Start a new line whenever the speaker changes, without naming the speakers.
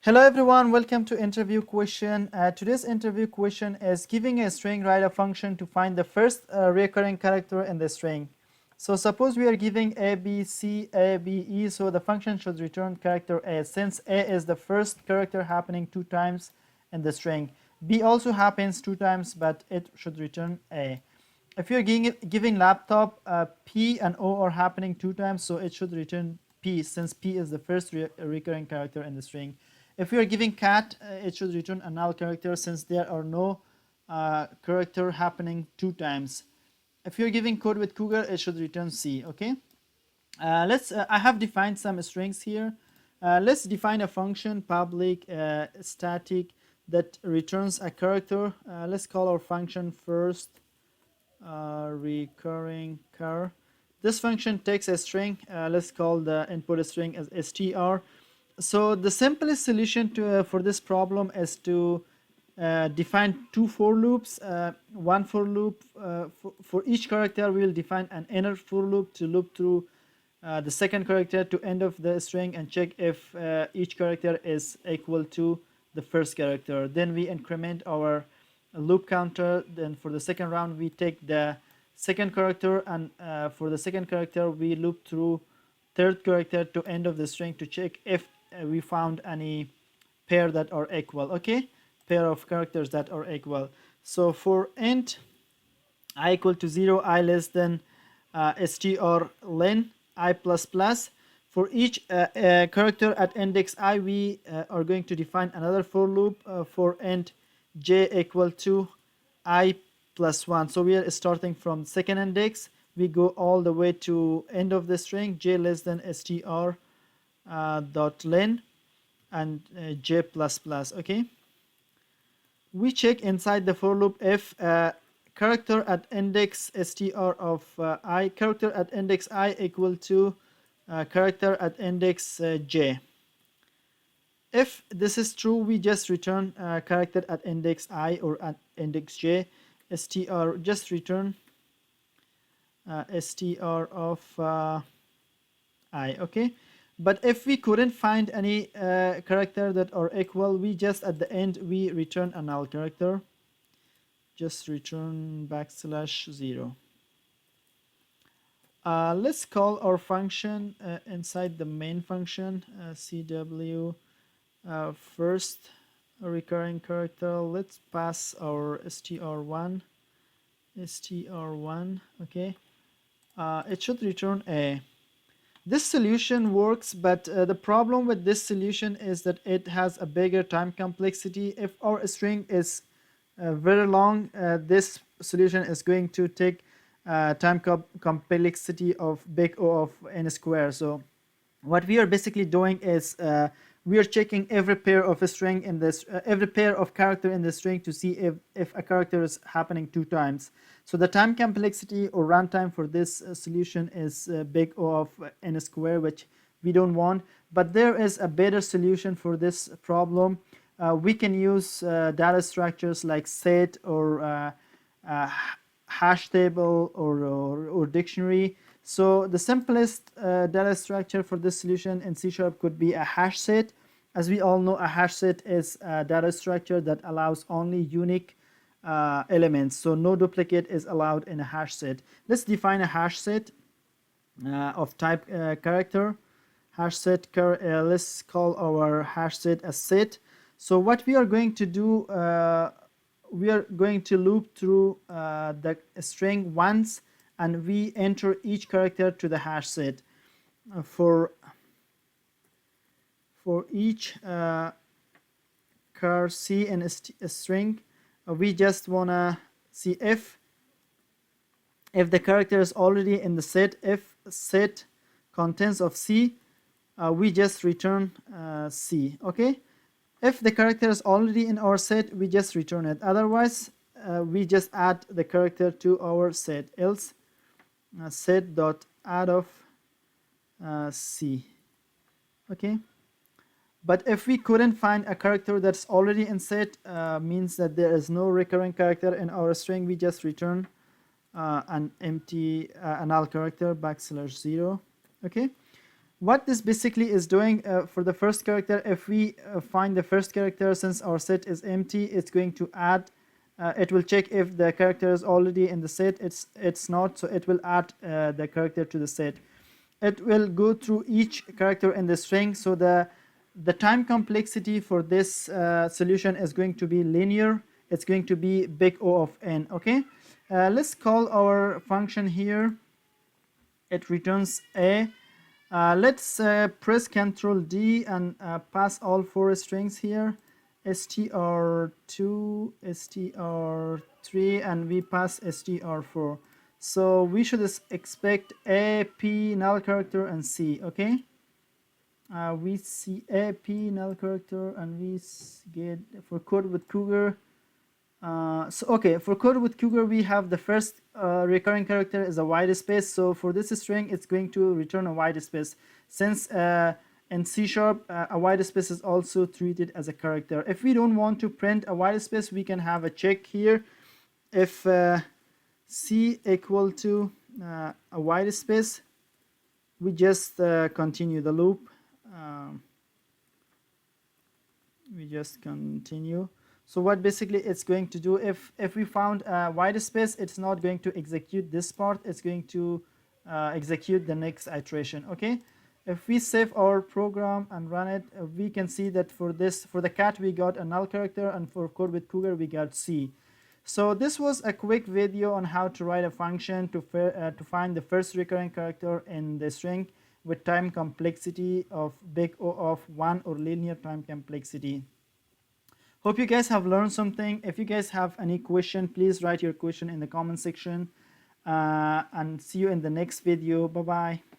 Hello everyone, welcome to interview question. Today's interview question is giving a string, write a function to find the first recurring character in the string. So suppose we are giving A, B, C, A, B, E, so the function should return character A. Since A is the first character happening 2 times in the string, B also happens 2 times, but it should return A. If you're giving laptop, P and O are happening 2 times, so it should return P, since P is the first recurring character in the string. If we are giving cat, it should return a null character, since there are no character happening 2 times. If you're giving code with Cougar, it should return C. Okay. I have defined some strings here. Let's define a function public static that returns a character. Let's call our function first recurring char. This function takes a string. Let's call the input string as str. So the simplest solution for this problem is to define 2 for loops. One for loop for each character. We will define an inner for loop to loop through the second character to end of the string and check if each character is equal to the first character. Then we increment our loop counter. Then for the second round we take the second character, and for the second character we loop through third character to end of the string to check if we found any pair that are equal. Okay, pair of characters that are equal. So for int I equal to 0, I less than str len I plus plus, for each character at index I, we are going to define another for loop for int j equal to I plus 1. So we are starting from second index. We go all the way to end of the string, j less than str dot len and j plus plus. Okay. We check inside the for loop if character at index str of I, character at index I equal to character at index j. If this is true, we just return character at index I or at index j. Str just return str of I. Okay. But if we couldn't find any character that are equal, we just at the end we return a null character. Just return \0. Let's call our function inside the main function cw first recurring character. Let's pass our str1. Okay. It should return A. This solution works, but the problem with this solution is that it has a bigger time complexity. If our string is very long, this solution is going to take time complexity of big O of n square. So what we are basically doing is we are checking every pair of a string in this every pair of character in the string to see if a character is happening 2 times. So the time complexity or runtime for this solution is big O of n square, which we don't want. But there is a better solution for this problem. We can use data structures like set or hash table or dictionary. So the simplest data structure for this solution in C# could be a hash set. As we all know, a hash set is a data structure that allows only unique elements. So no duplicate is allowed in a hash set. Let's define a hash set of type character. Hash set, let's call our hash set a set. So what we are going to do, we are going to loop through the string once, and we enter each character to the hash set. For each char C in a string, we just wanna see if the character is already in the set. If set contents of C, we just return C. Okay. If the character is already in our set, we just return it. Otherwise, we just add the character to our set. Else set dot add of C. Okay. But if we couldn't find a character that's already in set, means that there is no recurring character in our string, we just return an empty null character \0. Okay. What this basically is doing, for the first character, if we find the first character, since our set is empty, it's going to add, it will check if the character is already in the set. It's not, so it will add the character to the set. It will go through each character in the string, so the time complexity for this solution is going to be linear. It's going to be big O of n. Okay, let's call our function here. It returns a. Let's press Ctrl D and pass all 4 strings here, str2, str3, and we pass str4. So we should expect a, p, null character, and c. Okay, we see a, p, null character, and we get for code with Cougar. So okay, for code with Cougar, we have the first recurring character is a white space. So for this string, it's going to return a white space. Since in C#, a white space is also treated as a character. If we don't want to print a white space, we can have a check here. If C equal to a white space, we just continue the loop. We just continue. So what basically it's going to do, if we found a white space, it's not going to execute this part. It's going to execute the next iteration. Okay, if we save our program and run it, we can see that for the cat we got a null character, and for code with Cougar we got C. So this was a quick video on how to write a function to find the first recurring character in the string with time complexity of big O of 1 or linear time complexity. Hope you guys have learned something. If you guys have any question, please write your question in the comment section, and see you in the next video. Bye bye.